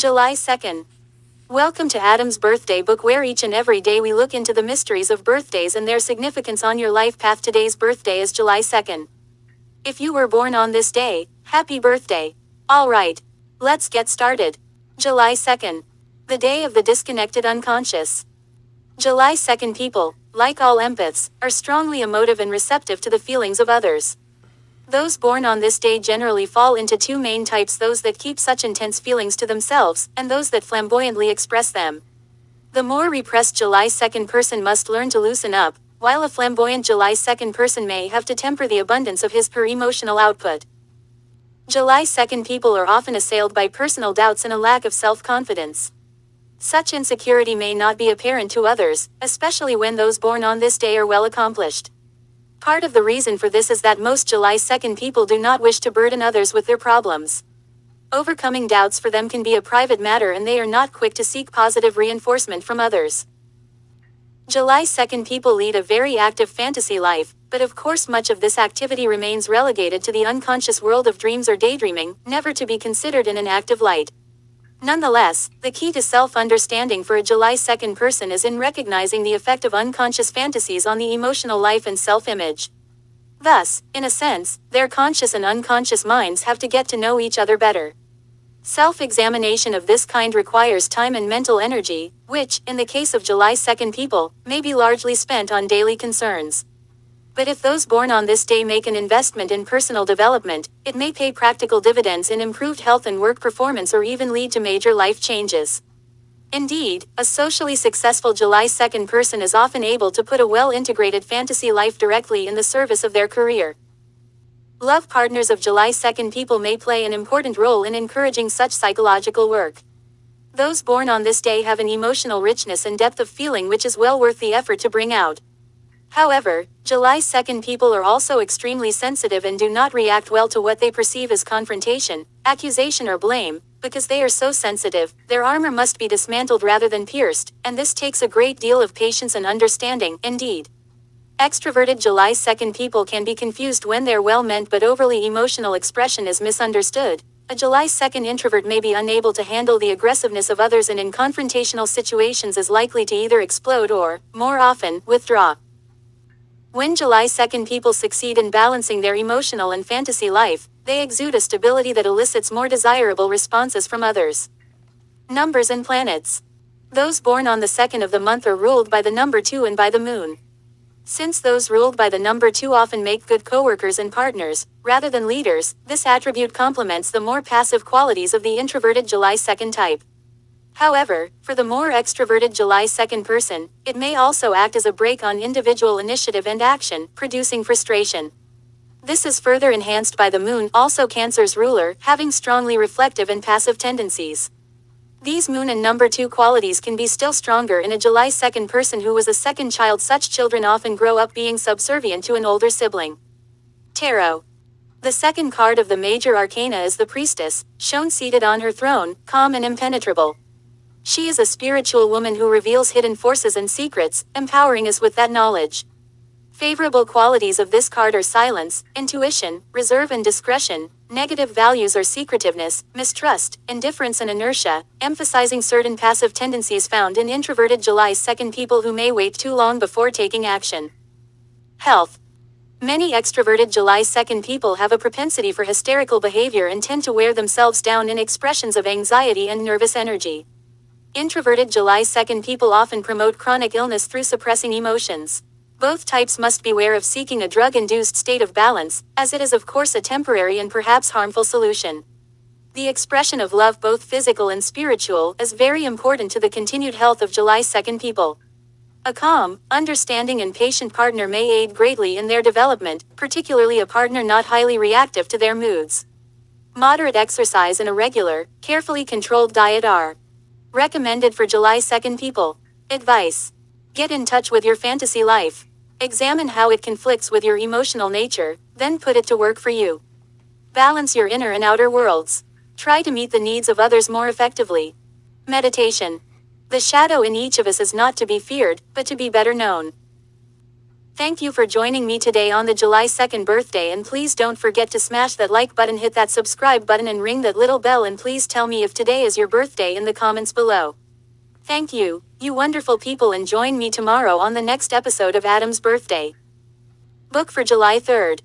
July 2nd. Welcome to Adam's Birthday Book, where each and every day we look into the mysteries of birthdays and their significance on your life path. Today's birthday is July 2nd. If you were born on this day, happy birthday. Alright, let's get started. July 2nd. The day of the disconnected unconscious. July 2nd people, like all empaths, are strongly emotive and receptive to the feelings of others. Those born on this day generally fall into two main types: those that keep such intense feelings to themselves, and those that flamboyantly express them. The more repressed July 2nd person must learn to loosen up, while a flamboyant July 2nd person may have to temper the abundance of his emotional output. July 2nd people are often assailed by personal doubts and a lack of self-confidence. Such insecurity may not be apparent to others, especially when those born on this day are well accomplished. Part of the reason for this is that most July 2nd people do not wish to burden others with their problems. Overcoming doubts for them can be a private matter, and they are not quick to seek positive reinforcement from others. July 2nd people lead a very active fantasy life, but of course much of this activity remains relegated to the unconscious world of dreams or daydreaming, never to be considered in an active light. Nonetheless, the key to self-understanding for a July 2nd person is in recognizing the effect of unconscious fantasies on the emotional life and self-image. Thus, in a sense, their conscious and unconscious minds have to get to know each other better. Self-examination of this kind requires time and mental energy, which, in the case of July 2nd people, may be largely spent on daily concerns. But if those born on this day make an investment in personal development, it may pay practical dividends in improved health and work performance, or even lead to major life changes. Indeed, a socially successful July 2nd person is often able to put a well-integrated fantasy life directly in the service of their career. Love partners of July 2nd people may play an important role in encouraging such psychological work. Those born on this day have an emotional richness and depth of feeling which is well worth the effort to bring out. However, July 2nd people are also extremely sensitive and do not react well to what they perceive as confrontation, accusation, or blame. Because they are so sensitive, their armor must be dismantled rather than pierced, and this takes a great deal of patience and understanding. Indeed, extroverted July 2nd people can be confused when their well-meant but overly emotional expression is misunderstood. A July 2nd introvert may be unable to handle the aggressiveness of others, and in confrontational situations is likely to either explode or, more often, withdraw. When July 2nd people succeed in balancing their emotional and fantasy life, they exude a stability that elicits more desirable responses from others. Numbers and planets. Those born on the 2nd of the month are ruled by the number 2 and by the moon. Since those ruled by the number 2 often make good co-workers and partners, rather than leaders, this attribute complements the more passive qualities of the introverted July 2nd type. However, for the more extroverted July 2nd person, it may also act as a brake on individual initiative and action, producing frustration. This is further enhanced by the moon, also Cancer's ruler, having strongly reflective and passive tendencies. These moon and number 2 qualities can be still stronger in a July 2nd person who was a second child. Such children often grow up being subservient to an older sibling. Tarot. The second card of the major arcana is the Priestess, shown seated on her throne, calm and impenetrable. She is a spiritual woman who reveals hidden forces and secrets, empowering us with that knowledge. Favorable qualities of this card are silence, intuition, reserve and discretion. Negative values are secretiveness, mistrust, indifference and inertia, emphasizing certain passive tendencies found in introverted July 2nd people who may wait too long before taking action. Health. Many extroverted July 2nd people have a propensity for hysterical behavior and tend to wear themselves down in expressions of anxiety and nervous energy. Introverted July 2nd people often promote chronic illness through suppressing emotions. Both types must beware of seeking a drug-induced state of balance, as it is of course a temporary and perhaps harmful solution. The expression of love, both physical and spiritual, is very important to the continued health of July 2nd people. A calm, understanding and patient partner may aid greatly in their development, particularly a partner not highly reactive to their moods. Moderate exercise and a regular, carefully controlled diet are recommended for July 2nd people. Advice. Get in touch with your fantasy life. Examine how it conflicts with your emotional nature, then put it to work for you. Balance your inner and outer worlds. Try to meet the needs of others more effectively. Meditation. The shadow in each of us is not to be feared, but to be better known. Thank you for joining me today on the July 2nd birthday, and please don't forget to smash that like button, hit that subscribe button, and ring that little bell, and please tell me if today is your birthday in the comments below. Thank you, you wonderful people, and join me tomorrow on the next episode of Adam's Birthday Book for July 3rd.